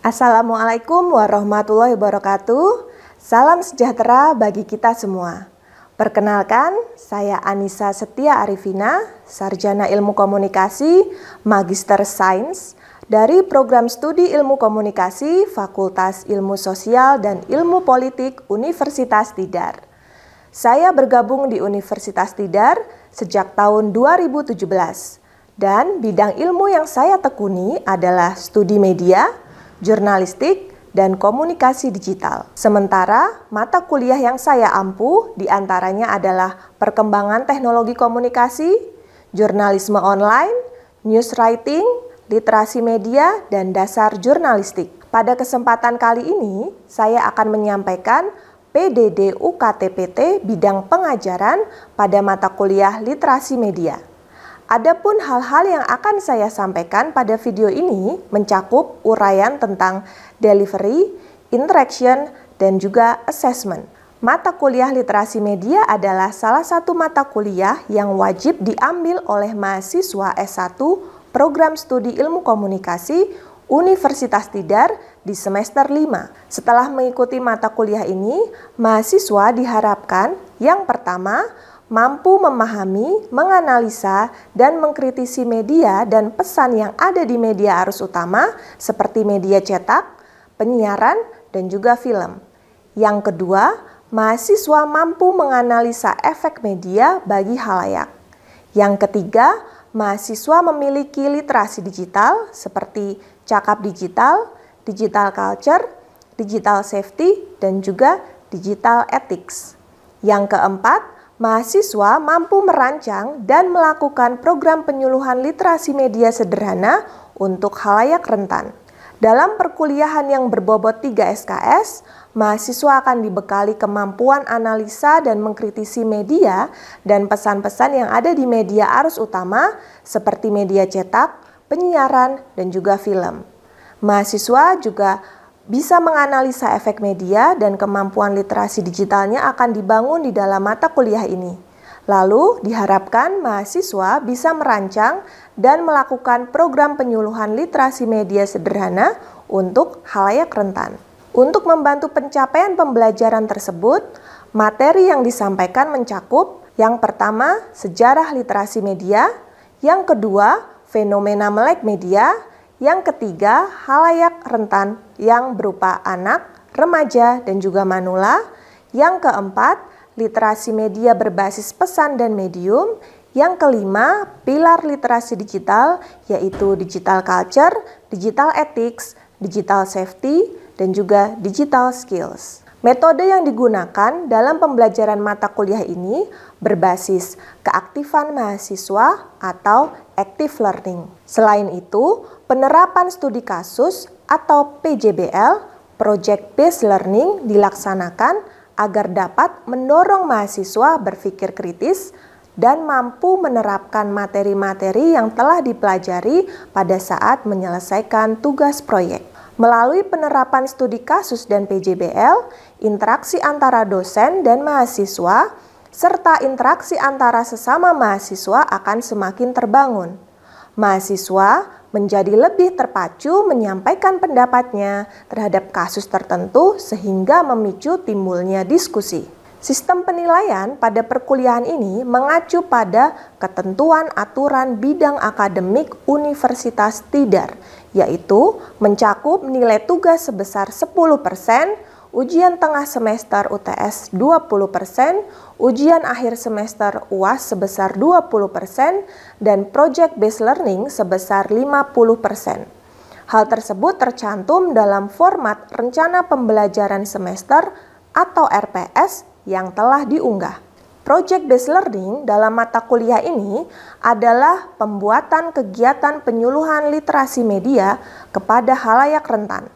Assalamualaikum warahmatullahi wabarakatuh. Salam sejahtera bagi kita semua. Perkenalkan, saya Anissa Setia Arifina, Sarjana Ilmu Komunikasi, Magister Sains dari Program Studi Ilmu Komunikasi, Fakultas Ilmu Sosial dan Ilmu Politik Universitas Tidar. Saya bergabung di Universitas Tidar sejak tahun 2017 dan bidang ilmu yang saya tekuni adalah studi media, jurnalistik, dan komunikasi digital. Sementara mata kuliah yang saya ampu diantaranya adalah perkembangan teknologi komunikasi, jurnalisme online, news writing, literasi media, dan dasar jurnalistik. Pada kesempatan kali ini, saya akan menyampaikan PDD UKTPT bidang pengajaran pada mata kuliah literasi media. Adapun hal-hal yang akan saya sampaikan pada video ini mencakup uraian tentang delivery, interaction, dan juga assessment. Mata kuliah literasi media adalah salah satu mata kuliah yang wajib diambil oleh mahasiswa S1 Program Studi Ilmu Komunikasi Universitas Tidar di semester 5. Setelah mengikuti mata kuliah ini, mahasiswa diharapkan yang pertama, mampu memahami, menganalisa, dan mengkritisi media dan pesan yang ada di media arus utama seperti media cetak, penyiaran, dan juga film. Yang kedua, mahasiswa mampu menganalisa efek media bagi halayak. Yang ketiga, mahasiswa memiliki literasi digital seperti cakap digital, digital culture, digital safety, dan juga digital ethics. Yang keempat, mahasiswa mampu merancang dan melakukan program penyuluhan literasi media sederhana untuk khalayak rentan. Dalam perkuliahan yang berbobot 3 SKS, mahasiswa akan dibekali kemampuan analisa dan mengkritisi media dan pesan-pesan yang ada di media arus utama seperti media cetak, penyiaran, dan juga film. Mahasiswa juga bisa menganalisa efek media dan kemampuan literasi digitalnya akan dibangun di dalam mata kuliah ini. Lalu diharapkan mahasiswa bisa merancang dan melakukan program penyuluhan literasi media sederhana untuk khalayak rentan. Untuk membantu pencapaian pembelajaran tersebut, materi yang disampaikan mencakup yang pertama, sejarah literasi media, yang kedua, fenomena melek media, yang ketiga, khalayak rentan yang berupa anak, remaja, dan juga manula. Yang keempat, literasi media berbasis pesan dan medium. Yang kelima, pilar literasi digital, yaitu digital culture, digital ethics, digital safety, dan juga digital skills. Metode yang digunakan dalam pembelajaran mata kuliah ini berbasis keaktifan mahasiswa atau active learning. Selain itu, penerapan studi kasus atau PJBL, Project Based Learning, dilaksanakan agar dapat mendorong mahasiswa berpikir kritis dan mampu menerapkan materi-materi yang telah dipelajari pada saat menyelesaikan tugas proyek. Melalui penerapan studi kasus dan PJBL, interaksi antara dosen dan mahasiswa, serta interaksi antara sesama mahasiswa akan semakin terbangun. Mahasiswa menjadi lebih terpacu menyampaikan pendapatnya terhadap kasus tertentu sehingga memicu timbulnya diskusi. Sistem penilaian pada perkuliahan ini mengacu pada ketentuan aturan bidang akademik Universitas Tidar, yaitu mencakup nilai tugas sebesar 10%, ujian tengah semester UTS 20%, ujian akhir semester UAS sebesar 20%, dan project based learning sebesar 50%. Hal tersebut tercantum dalam format rencana pembelajaran semester atau RPS yang telah diunggah. Project based learning dalam mata kuliah ini adalah pembuatan kegiatan penyuluhan literasi media kepada khalayak rentan.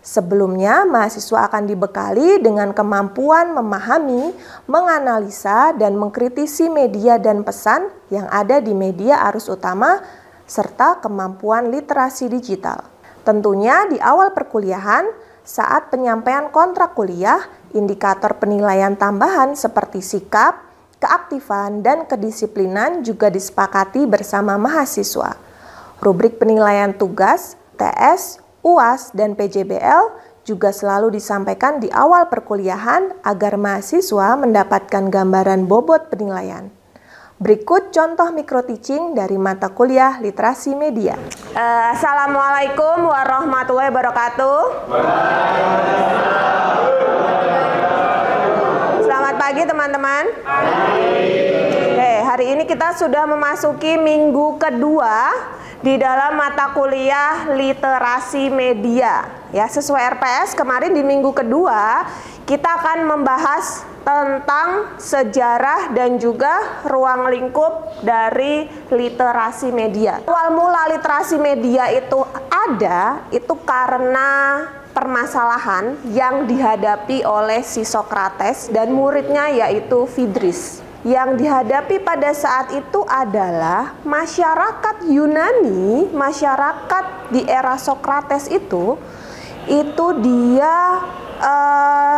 Sebelumnya, mahasiswa akan dibekali dengan kemampuan memahami, menganalisa, dan mengkritisi media dan pesan yang ada di media arus utama, serta kemampuan literasi digital. Tentunya di awal perkuliahan, saat penyampaian kontrak kuliah, indikator penilaian tambahan seperti sikap, keaktifan, dan kedisiplinan juga disepakati bersama mahasiswa. Rubrik penilaian tugas, TS, UAS dan PJBL juga selalu disampaikan di awal perkuliahan agar mahasiswa mendapatkan gambaran bobot penilaian. Berikut contoh micro-teaching dari mata kuliah literasi media. Assalamualaikum warahmatullahi wabarakatuh. Selamat pagi teman-teman. Hari ini kita sudah memasuki minggu kedua di dalam mata kuliah literasi media. Ya, sesuai RPS kemarin di minggu kedua kita akan membahas tentang sejarah dan juga ruang lingkup dari literasi media. Awal mula literasi media itu ada itu karena permasalahan yang dihadapi oleh si Sokrates dan muridnya yaitu Phaedrus. Yang dihadapi pada saat itu adalah masyarakat Yunani, masyarakat di era Sokrates itu dia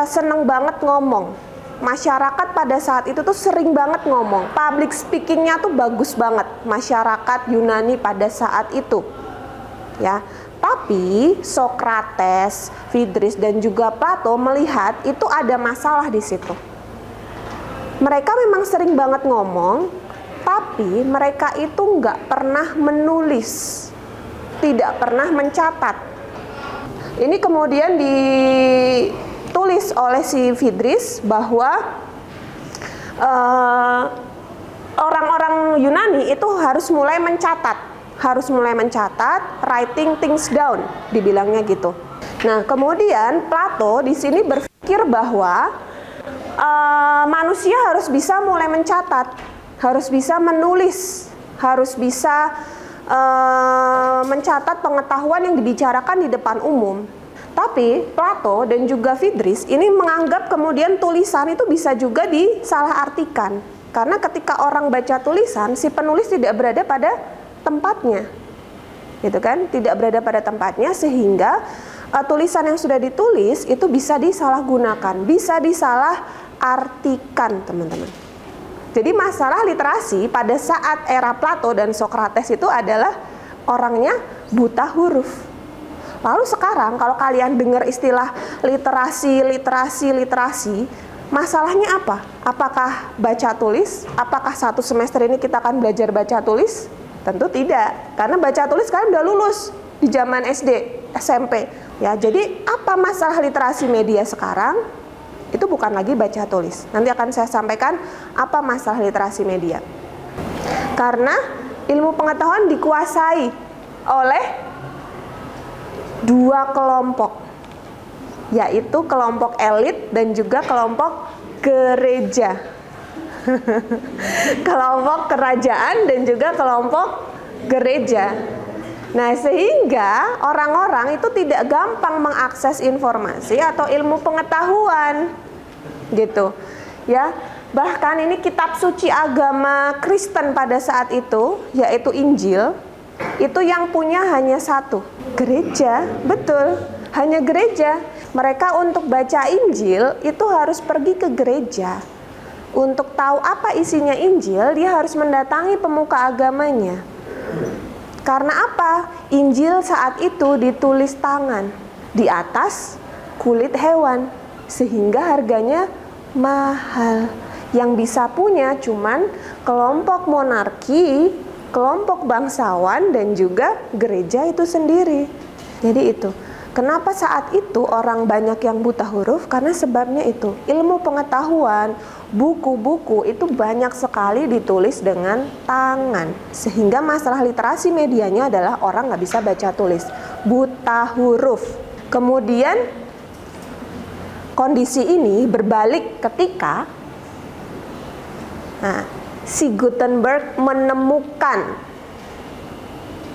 seneng banget ngomong. Masyarakat pada saat itu tuh sering banget ngomong. Public speakingnya tuh bagus banget masyarakat Yunani pada saat itu. Ya, tapi Sokrates, Phaedrus dan juga Plato melihat itu ada masalah di situ. Mereka memang sering banget ngomong, tapi mereka itu nggak pernah menulis, tidak pernah mencatat. Ini kemudian ditulis oleh si Phaedrus bahwa orang-orang Yunani itu harus mulai mencatat, writing things down, dibilangnya gitu. Nah, kemudian Plato di sini berpikir bahwa manusia harus bisa mulai mencatat, harus bisa menulis, harus bisa mencatat pengetahuan yang dibicarakan di depan umum. Tapi Plato dan juga Phaedrus ini menganggap kemudian tulisan itu bisa juga disalahartikan. Karena ketika orang baca tulisan, si penulis tidak berada pada tempatnya. Gitu kan? Tidak berada pada tempatnya sehingga tulisan yang sudah ditulis itu bisa disalahgunakan, bisa disalahartikan, teman-teman. Jadi masalah literasi pada saat era Plato dan Sokrates itu adalah orangnya buta huruf. Lalu sekarang kalau kalian dengar istilah literasi, masalahnya apa? Apakah baca tulis? Apakah satu semester ini kita akan belajar baca tulis? Tentu tidak, karena baca tulis kalian udah lulus di zaman SD, SMP. Ya, jadi apa masalah literasi media sekarang? Itu bukan lagi baca tulis. Nanti akan saya sampaikan apa masalah literasi media. Karena ilmu pengetahuan dikuasai oleh dua kelompok, yaitu kelompok elit dan juga kelompok gereja. Kelompok kerajaan dan juga kelompok gereja. Nah, sehingga orang-orang itu tidak gampang mengakses informasi atau ilmu pengetahuan, gitu, ya. Bahkan ini kitab suci agama Kristen pada saat itu, yaitu Injil, itu yang punya hanya satu, gereja, betul, hanya gereja. Mereka untuk baca Injil itu harus pergi ke gereja. Untuk tahu apa isinya Injil, dia harus mendatangi pemuka agamanya. Karena apa? Injil saat itu ditulis tangan di atas kulit hewan, sehingga harganya mahal. Yang bisa punya cuman kelompok monarki, kelompok bangsawan, dan juga gereja itu sendiri. Jadi itu. Kenapa saat itu orang banyak yang buta huruf? Karena sebabnya itu, ilmu pengetahuan, buku-buku itu banyak sekali ditulis dengan tangan. Sehingga masalah literasi medianya adalah orang nggak bisa baca tulis, buta huruf. Kemudian kondisi ini berbalik ketika si Gutenberg menemukan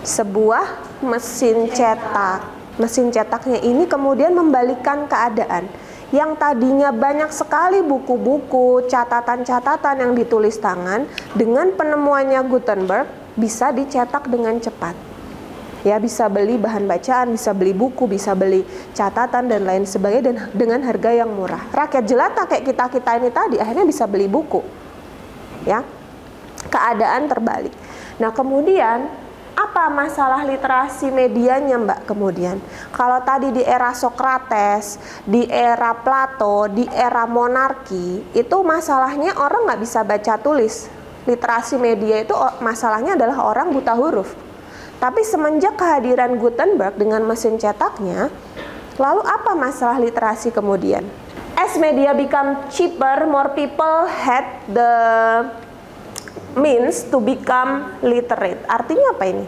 sebuah mesin cetak. Mesin cetaknya ini kemudian membalikkan keadaan. Yang tadinya banyak sekali buku-buku, catatan-catatan yang ditulis tangan, dengan penemuannya Gutenberg bisa dicetak dengan cepat. Ya, bisa beli bahan bacaan, bisa beli buku, bisa beli catatan dan lain sebagainya, dan dengan harga yang murah. Rakyat jelata kayak kita-kita ini tadi akhirnya bisa beli buku. Ya. Keadaan terbalik. Nah, kemudian apa apa masalah literasi medianya, Mbak? Kemudian, kalau tadi di era Sokrates, di era Plato, di era monarki, itu masalahnya orang nggak bisa baca tulis. Literasi media itu masalahnya adalah orang buta huruf. Tapi semenjak kehadiran Gutenberg dengan mesin cetaknya, lalu apa masalah literasi kemudian? As media become cheaper, more people had the means to become literate. Artinya apa ini?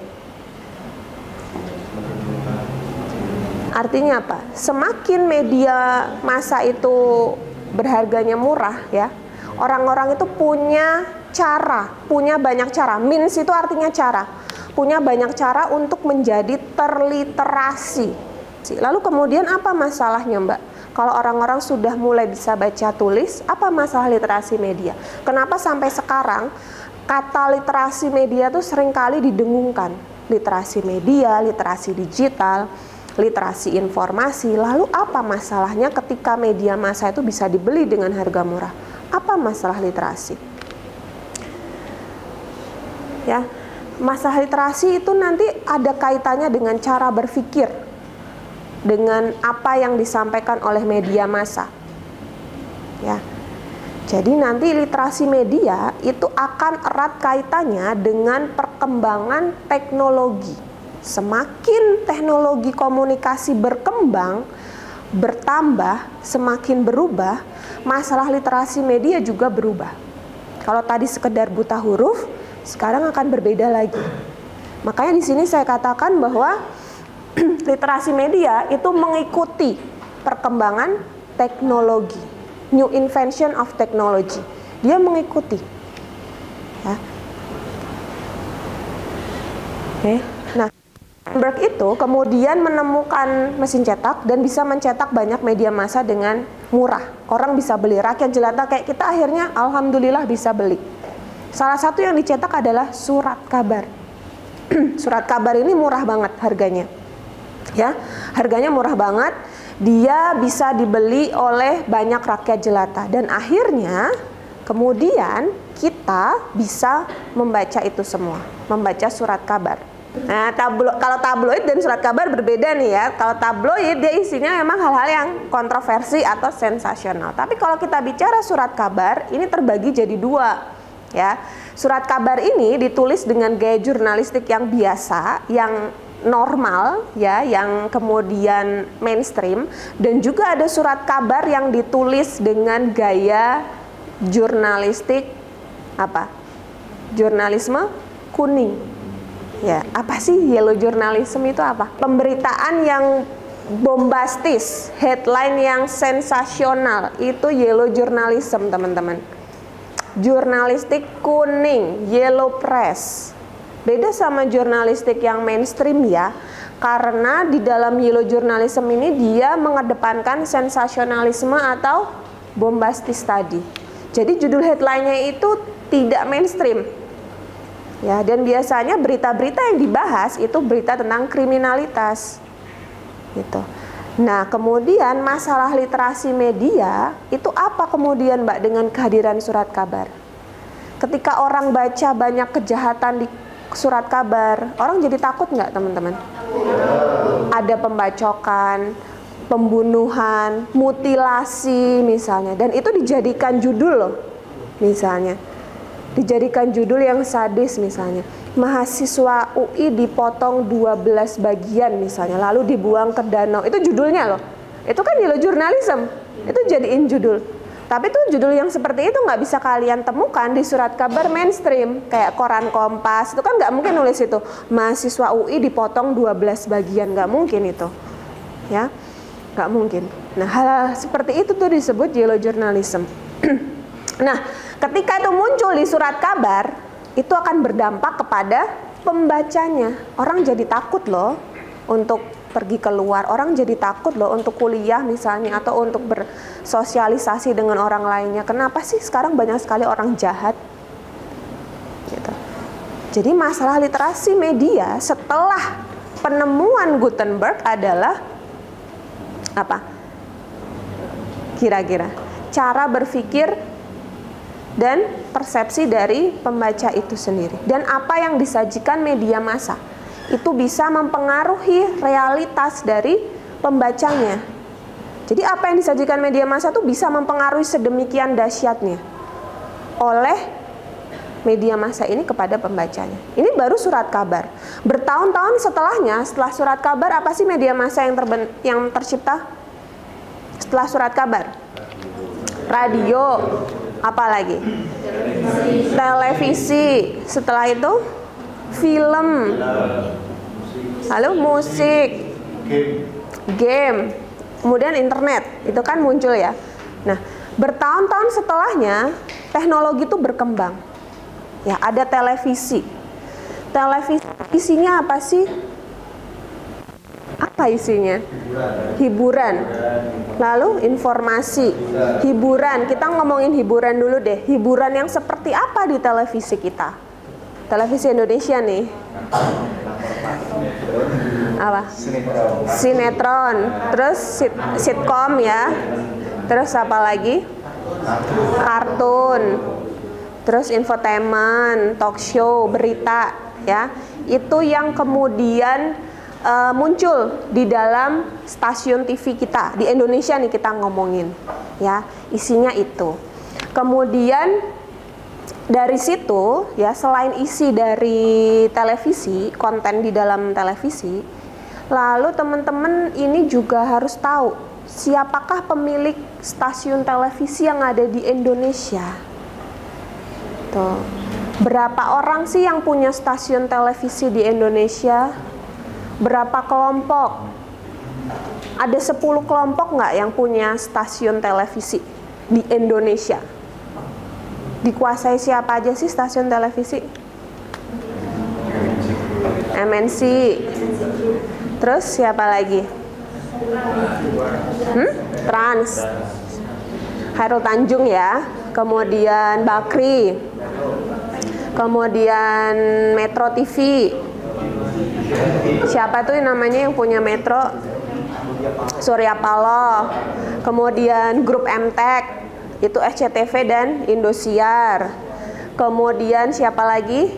Artinya apa? Semakin media massa itu berharganya murah ya, orang-orang itu punya cara, punya banyak cara. Means itu artinya cara. Punya banyak cara untuk menjadi terliterasi. Lalu kemudian apa masalahnya, Mbak? Kalau orang-orang sudah mulai bisa baca tulis, apa masalah literasi media? Kenapa sampai sekarang kata literasi media itu seringkali didengungkan? Literasi media, literasi digital, literasi informasi. Lalu apa masalahnya ketika media massa itu bisa dibeli dengan harga murah? Apa masalah literasi? Ya, masalah literasi itu nanti ada kaitannya dengan cara berpikir, dengan apa yang disampaikan oleh media massa. Ya. Jadi nanti literasi media itu akan erat kaitannya dengan perkembangan teknologi. Semakin teknologi komunikasi berkembang, bertambah, semakin berubah, masalah literasi media juga berubah. Kalau tadi sekedar buta huruf, sekarang akan berbeda lagi. Makanya di sini saya katakan bahwa literasi media itu mengikuti perkembangan teknologi. New invention of technology, dia mengikuti. Ya. Oke. Nah, Gutenberg itu kemudian menemukan mesin cetak dan bisa mencetak banyak media massa dengan murah. Orang bisa beli, rakyat jelata kayak kita akhirnya alhamdulillah bisa beli. Salah satu yang dicetak adalah surat kabar. Surat kabar ini murah banget harganya. Ya, harganya murah banget. Dia bisa dibeli oleh banyak rakyat jelata dan akhirnya kemudian kita bisa membaca itu semua, membaca surat kabar. Nah, kalau tabloid dan surat kabar berbeda nih ya. Kalau tabloid dia isinya memang hal-hal yang kontroversi atau sensasional. Tapi kalau kita bicara surat kabar, ini terbagi jadi dua ya. Surat kabar ini ditulis dengan gaya jurnalistik yang biasa, yang normal ya, yang kemudian mainstream, dan juga ada surat kabar yang ditulis dengan gaya jurnalistik apa? Jurnalisme kuning. Ya, apa sih yellow journalism itu apa? Pemberitaan yang bombastis, headline yang sensasional, itu yellow journalism, teman-teman. Jurnalistik kuning, yellow press. Beda sama jurnalistik yang mainstream ya, karena di dalam yellow journalism ini dia mengedepankan sensasionalisme atau bombastis tadi. Jadi judul headline-nya itu tidak mainstream. Ya, dan biasanya berita-berita yang dibahas itu berita tentang kriminalitas. Gitu. Nah, kemudian masalah literasi media itu apa kemudian, Mbak, dengan kehadiran surat kabar? Ketika orang baca banyak kejahatan di surat kabar, orang jadi takut nggak, teman-teman? Ada pembacokan, pembunuhan, mutilasi misalnya, dan itu dijadikan judul loh, misalnya dijadikan judul yang sadis misalnya. Mahasiswa UI dipotong 12 bagian misalnya, lalu dibuang ke danau, itu judulnya loh. Itu kan yellow journalism, itu jadiin judul. Tapi tuh judul yang seperti itu nggak bisa kalian temukan di surat kabar mainstream kayak koran Kompas. Itu kan nggak mungkin nulis itu mahasiswa UI dipotong 12 bagian, nggak mungkin itu, ya, nggak mungkin. Nah, hal seperti itu tuh disebut yellow journalism. Nah, ketika itu muncul di surat kabar, itu akan berdampak kepada pembacanya. Orang jadi takut loh untuk pergi keluar, orang jadi takut loh untuk kuliah misalnya, atau untuk bersosialisasi dengan orang lainnya. Kenapa sih sekarang banyak sekali orang jahat? Gitu. Jadi masalah literasi media setelah penemuan Gutenberg adalah apa? Kira-kira cara berpikir dan persepsi dari pembaca itu sendiri, dan apa yang disajikan media massa. itu bisa mempengaruhi realitas dari pembacanya. Jadi apa yang disajikan media massa itu bisa mempengaruhi sedemikian dahsyatnya oleh media massa ini kepada pembacanya. Ini baru surat kabar. Bertahun-tahun setelahnya, setelah surat kabar, apa sih media massa yang tercipta? Setelah surat kabar? Radio. Apa lagi? Televisi. Setelah itu film. Lalu musik. Game. Kemudian internet. Itu kan muncul ya. Nah, bertahun-tahun setelahnya teknologi itu berkembang. Ya, ada televisi. Televisi isinya apa sih? Apa isinya? Hiburan. Lalu informasi. Hiburan. Kita ngomongin hiburan dulu deh. Hiburan yang seperti apa di televisi kita? Televisi Indonesia nih. Apa? Sinetron. Terus sitkom ya. Terus apa lagi? Kartun. Terus infotainment, talk show, berita, ya. Itu yang kemudian muncul di dalam stasiun TV kita di Indonesia nih kita ngomongin, ya. Isinya itu. Kemudian dari situ, ya, selain isi dari televisi, konten di dalam televisi, lalu teman-teman ini juga harus tahu siapakah pemilik stasiun televisi yang ada di Indonesia. Tuh. Berapa orang sih yang punya stasiun televisi di Indonesia? Berapa kelompok? Ada 10 kelompok nggak yang punya stasiun televisi di Indonesia? Dikuasai siapa aja sih stasiun televisi? MNC. Terus siapa lagi? Trans. Khairul Tanjung ya. Kemudian Bakri. Kemudian Metro TV. Siapa tuh namanya yang punya Metro? Surya Paloh. Kemudian grup MTEK, itu SCTV dan Indosiar. Kemudian siapa lagi?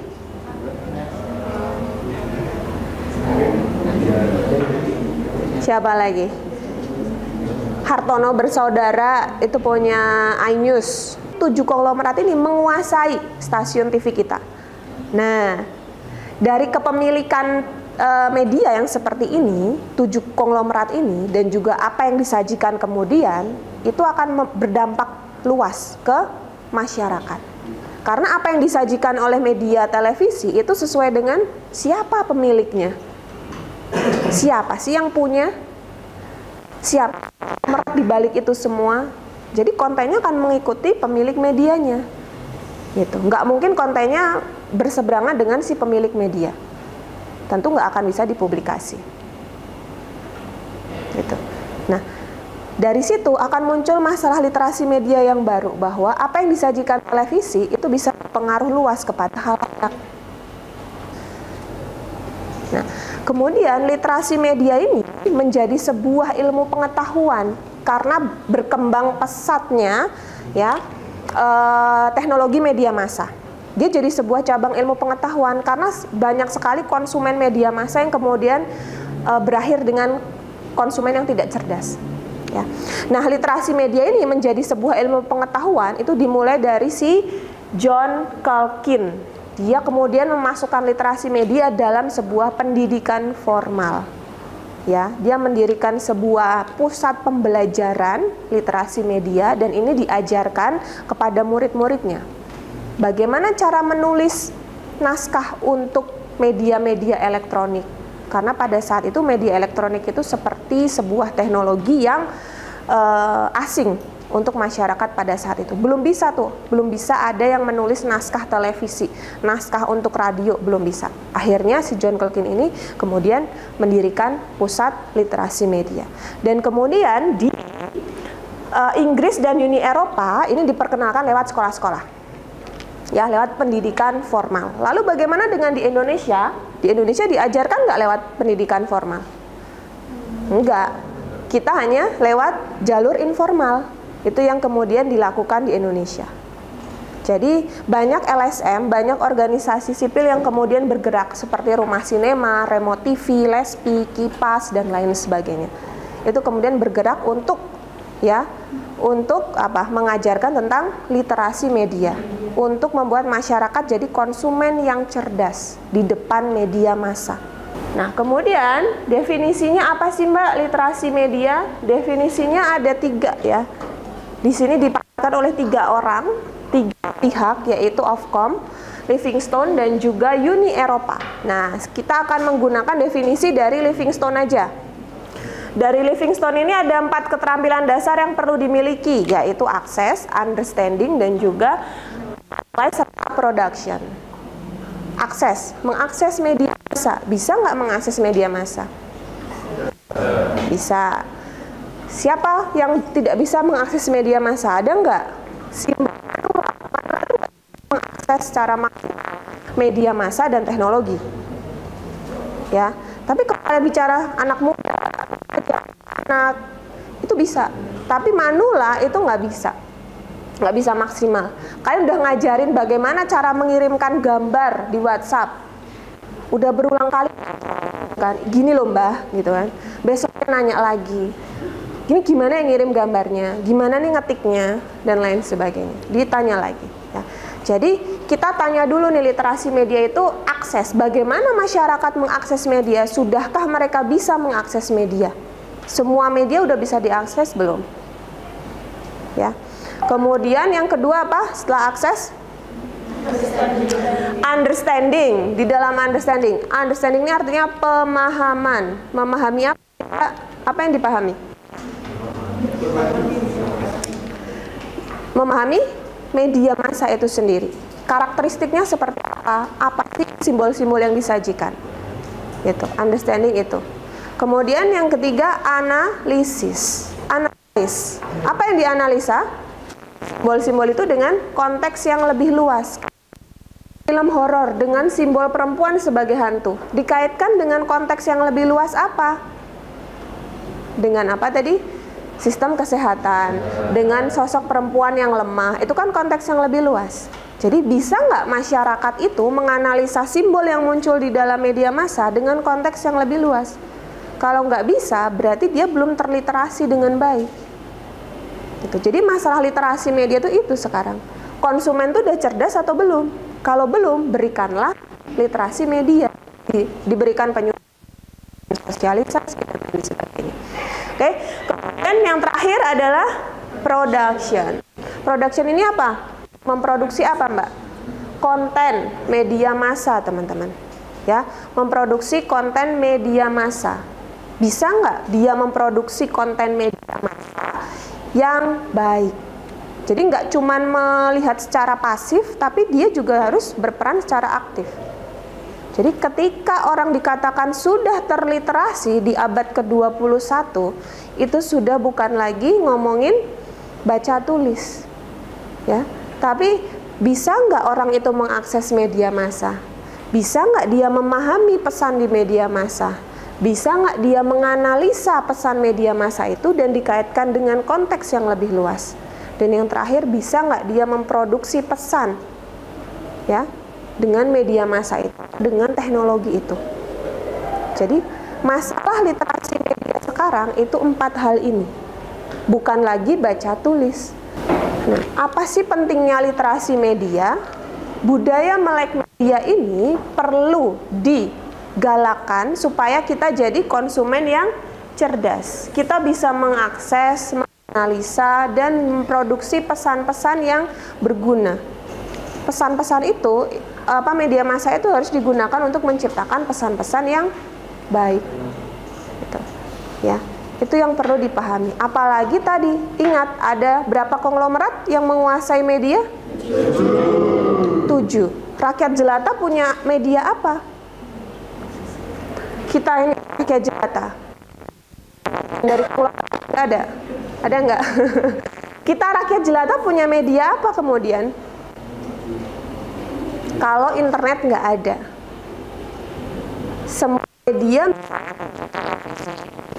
Siapa lagi? Hartono Bersaudara, itu punya iNews. 7 konglomerat ini menguasai stasiun TV kita. Nah, dari kepemilikan media yang seperti ini, 7 konglomerat ini, dan juga apa yang disajikan kemudian, itu akan berdampak luas ke masyarakat. Karena apa yang disajikan oleh media televisi itu sesuai dengan siapa pemiliknya. Siapa sih yang punya? Siapa di balik itu semua? Jadi kontennya akan mengikuti pemilik medianya, gitu. Nggak mungkin kontennya berseberangan dengan si pemilik media. Tentu nggak akan bisa dipublikasi, gitu. Nah, dari situ akan muncul masalah literasi media yang baru, bahwa apa yang disajikan televisi itu bisa berpengaruh luas kepada halayak. Nah, kemudian literasi media ini menjadi sebuah ilmu pengetahuan karena berkembang pesatnya, ya, teknologi media massa. Dia jadi sebuah cabang ilmu pengetahuan karena banyak sekali konsumen media massa yang kemudian berakhir dengan konsumen yang tidak cerdas. Ya. Nah, literasi media ini menjadi sebuah ilmu pengetahuan itu dimulai dari si John Culkin. Dia kemudian memasukkan literasi media dalam sebuah pendidikan formal. Ya, dia mendirikan sebuah pusat pembelajaran literasi media dan ini diajarkan kepada murid-muridnya. Bagaimana cara menulis naskah untuk media-media elektronik? Karena pada saat itu media elektronik itu seperti sebuah teknologi yang asing untuk masyarakat pada saat itu. Belum bisa ada yang menulis naskah televisi, naskah untuk radio, belum bisa. Akhirnya si John Culkin ini kemudian mendirikan pusat literasi media. Dan kemudian di Inggris dan Uni Eropa ini diperkenalkan lewat sekolah-sekolah, ya, lewat pendidikan formal. Lalu bagaimana dengan di Indonesia? Di Indonesia diajarkan nggak lewat pendidikan formal? Enggak, kita hanya lewat jalur informal. Itu yang kemudian dilakukan di Indonesia. Jadi banyak LSM, banyak organisasi sipil yang kemudian bergerak seperti Rumah Sinema, Remote TV, Lespi, Kipas, dan lain sebagainya. Itu kemudian bergerak untuk mengajarkan tentang literasi media, untuk membuat masyarakat jadi konsumen yang cerdas di depan media massa. Nah, kemudian definisinya apa sih Mbak literasi media? Definisinya ada 3 ya. Di sini dipaparkan oleh 3 orang, 3 pihak, yaitu Ofcom, Livingstone, dan juga Uni Eropa. Nah, kita akan menggunakan definisi dari Livingstone aja. Dari Livingstone ini ada 4 keterampilan dasar yang perlu dimiliki, yaitu access, understanding, dan juga production. Akses, mengakses media massa. Bisa nggak mengakses media massa? Bisa. Siapa yang tidak bisa mengakses media massa? Ada nggak? Mengakses secara maksimal media massa dan teknologi. Ya, tapi kalau bicara anak muda, anak itu bisa. Tapi manula itu nggak bisa maksimal. Kalian udah ngajarin bagaimana cara mengirimkan gambar di WhatsApp. Udah berulang kali kan, gini loh Mbah, gitu kan. Besoknya nanya lagi. Ini gimana yang ngirim gambarnya? Gimana nih ngetiknya? Dan lain sebagainya. Ditanya lagi. Ya. Jadi kita tanya dulu nih, literasi media itu akses. Bagaimana masyarakat mengakses media? Sudahkah mereka bisa mengakses media? Semua media udah bisa diakses belum? Ya. Kemudian yang kedua apa setelah akses? Understanding. Di dalam understanding ini artinya pemahaman. Memahami apa? Apa yang dipahami? Memahami media massa itu sendiri. Karakteristiknya seperti apa? Apa sih simbol-simbol yang disajikan? Gitu. Understanding itu. Kemudian yang ketiga analisis. Analis. Apa yang dianalisa? Simbol-simbol itu dengan konteks yang lebih luas. Film horor dengan simbol perempuan sebagai hantu dikaitkan dengan konteks yang lebih luas apa? Dengan apa tadi? Sistem kesehatan, dengan sosok perempuan yang lemah. Itu kan konteks yang lebih luas. Jadi bisa nggak masyarakat itu menganalisa simbol yang muncul di dalam media massa dengan konteks yang lebih luas? Kalau nggak bisa, berarti dia belum terliterasi dengan baik. Gitu. Jadi masalah literasi media itu sekarang. Konsumen tuh udah cerdas atau belum? Kalau belum, berikanlah literasi media. Diberikan penyuluhan, sosialisasi, dan lain sebagainya. Oke. Kemudian yang terakhir adalah production. Production ini apa? Memproduksi apa, Mbak? Konten media massa, teman-teman. Ya, memproduksi konten media massa. Bisa nggak dia memproduksi konten media massa yang baik? Jadi nggak cuman melihat secara pasif, tapi dia juga harus berperan secara aktif. Jadi ketika orang dikatakan sudah terliterasi di abad ke-21, itu sudah bukan lagi ngomongin baca tulis. Ya, tapi bisa nggak orang itu mengakses media massa? Bisa nggak dia memahami pesan di media massa? Bisa nggak dia menganalisa pesan media massa itu dan dikaitkan dengan konteks yang lebih luas? Dan yang terakhir, bisa nggak dia memproduksi pesan ya dengan media massa itu, dengan teknologi itu. Jadi masalah literasi media sekarang itu 4 hal ini, bukan lagi baca tulis. Nah, apa sih pentingnya literasi media? Budaya melek media ini perlu digalakkan supaya kita jadi konsumen yang cerdas. Kita bisa mengakses, menganalisa, dan memproduksi pesan-pesan yang berguna. Pesan-pesan itu, media massa itu harus digunakan untuk menciptakan pesan-pesan yang baik. Gitu. Ya, itu yang perlu dipahami. Apalagi tadi, ingat ada berapa konglomerat yang menguasai media? 7. Rakyat jelata punya media apa? Kita ini rakyat jelata. Dari pulau ada nggak? Kita rakyat jelata punya media apa kemudian? Kalau internet nggak ada, semua media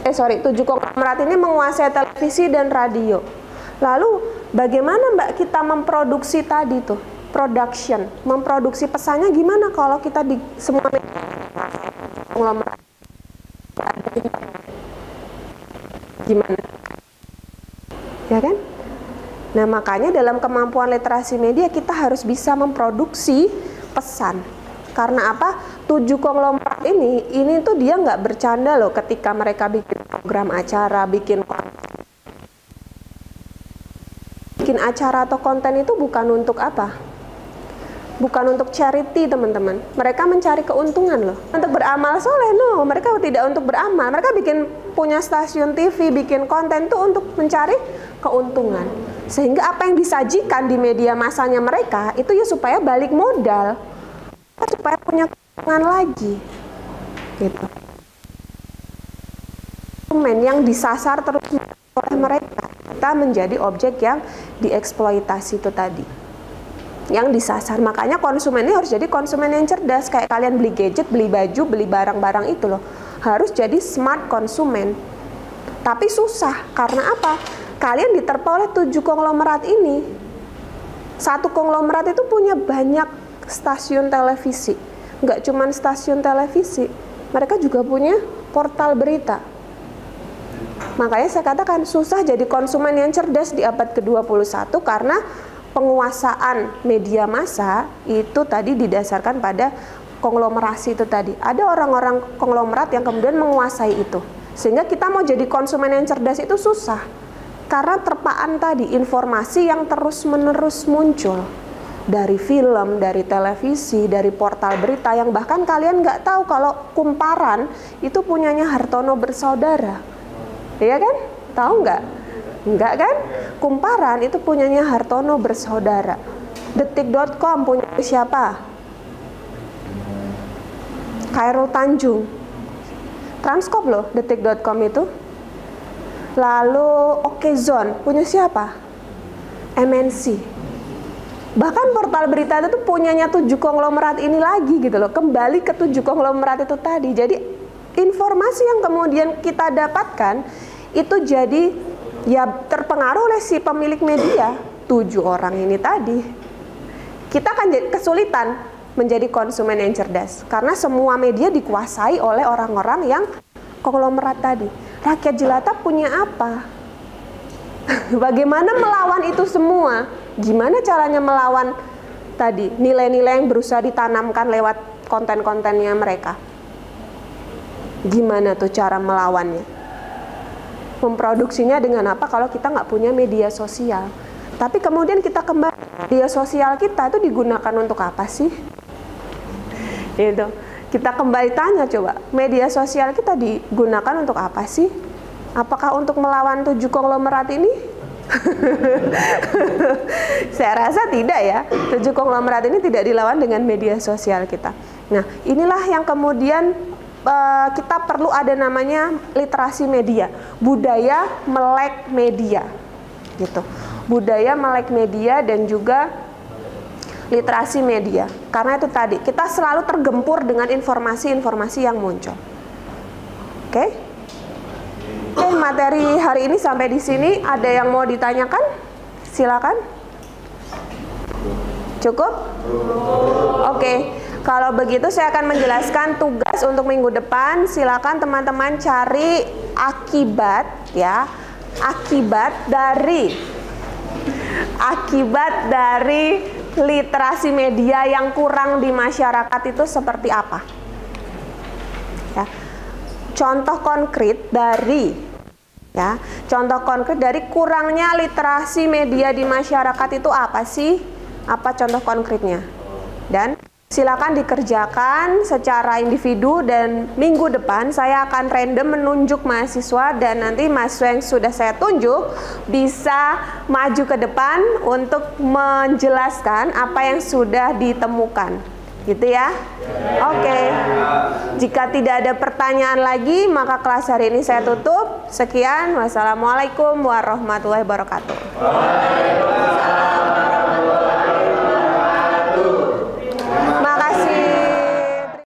7 konglomerat ini menguasai televisi dan radio. Lalu bagaimana Mbak kita memproduksi tadi tuh? production, memproduksi pesannya gimana kalau kita di semua media konglomerat? Gimana? Ya kan? Nah, makanya dalam kemampuan literasi media kita harus bisa memproduksi pesan. Karena apa? 7 konglomerat ini tuh dia nggak bercanda loh ketika mereka bikin program acara, bikin acara atau konten itu bukan untuk apa? Bukan untuk charity, teman-teman. Mereka mencari keuntungan loh. Untuk beramal soleh, no. Mereka tidak untuk beramal. Mereka punya stasiun TV, bikin konten itu untuk mencari keuntungan. Sehingga apa yang disajikan di media masanya mereka, itu ya supaya balik modal. Supaya punya keuntungan lagi. Gitu. Yang disasar terus oleh mereka. Kita menjadi objek yang dieksploitasi itu tadi. Yang disasar, makanya konsumen ini harus jadi konsumen yang cerdas. Kayak kalian beli gadget, beli baju, beli barang-barang itu loh, harus jadi smart konsumen. Tapi susah, karena apa? Kalian diterpa oleh 7 konglomerat ini. Satu konglomerat itu punya banyak stasiun televisi. Nggak cuma stasiun televisi, mereka juga punya portal berita. Makanya saya katakan susah jadi konsumen yang cerdas di abad ke-21 karena penguasaan media massa itu tadi didasarkan pada konglomerasi itu tadi. Ada orang-orang konglomerat yang kemudian menguasai itu. Sehingga kita mau jadi konsumen yang cerdas itu susah. Karena terpaan tadi informasi yang terus-menerus muncul. Dari film, dari televisi, dari portal berita yang bahkan kalian nggak tahu kalau Kumparan itu punyanya Hartono Bersaudara. Iya kan? Tahu nggak? Enggak kan? Kumparan itu punyanya Hartono Bersaudara. Detik.com punya siapa? Khairul Tanjung. Transkop loh Detik.com itu. Lalu Okezone punya siapa? MNC. Bahkan portal berita itu tuh punyanya 7 konglomerat ini lagi gitu loh. Kembali ke 7 konglomerat itu tadi. Jadi informasi yang kemudian kita dapatkan itu jadi ya terpengaruh oleh si pemilik media 7 orang ini tadi. Kita akan kesulitan menjadi konsumen yang cerdas karena semua media dikuasai oleh orang-orang yang konglomerat tadi. Rakyat jelata punya apa? Bagaimana melawan itu semua? Gimana caranya melawan tadi nilai-nilai yang berusaha ditanamkan lewat konten-kontennya mereka? Gimana tuh cara melawannya? Memproduksinya dengan apa kalau kita nggak punya media sosial? Tapi kemudian kita kembali, media sosial kita itu digunakan untuk apa sih? Itu. Kita kembali tanya coba, media sosial kita digunakan untuk apa sih? Apakah untuk melawan 7 konglomerat ini? Saya rasa tidak ya. 7 konglomerat ini tidak dilawan dengan media sosial kita. Nah, inilah yang kemudian kita perlu ada namanya literasi media, budaya melek media, gitu. Budaya melek media dan juga literasi media. Karena itu tadi kita selalu tergempur dengan informasi-informasi yang muncul. Oke, materi hari ini sampai di sini. Ada yang mau ditanyakan? Silakan. Cukup? Oke. Kalau begitu saya akan menjelaskan tugas untuk minggu depan. Silakan teman-teman cari akibat ya. Akibat dari literasi media yang kurang di masyarakat itu seperti apa? Ya. Contoh konkret dari kurangnya literasi media di masyarakat itu apa sih? Apa contoh konkretnya? Dan silakan dikerjakan secara individu dan minggu depan saya akan random menunjuk mahasiswa dan nanti mahasiswa yang sudah saya tunjuk bisa maju ke depan untuk menjelaskan apa yang sudah ditemukan. Gitu ya? Oke. Jika tidak ada pertanyaan lagi, maka kelas hari ini saya tutup. Sekian. Wassalamualaikum warahmatullahi wabarakatuh.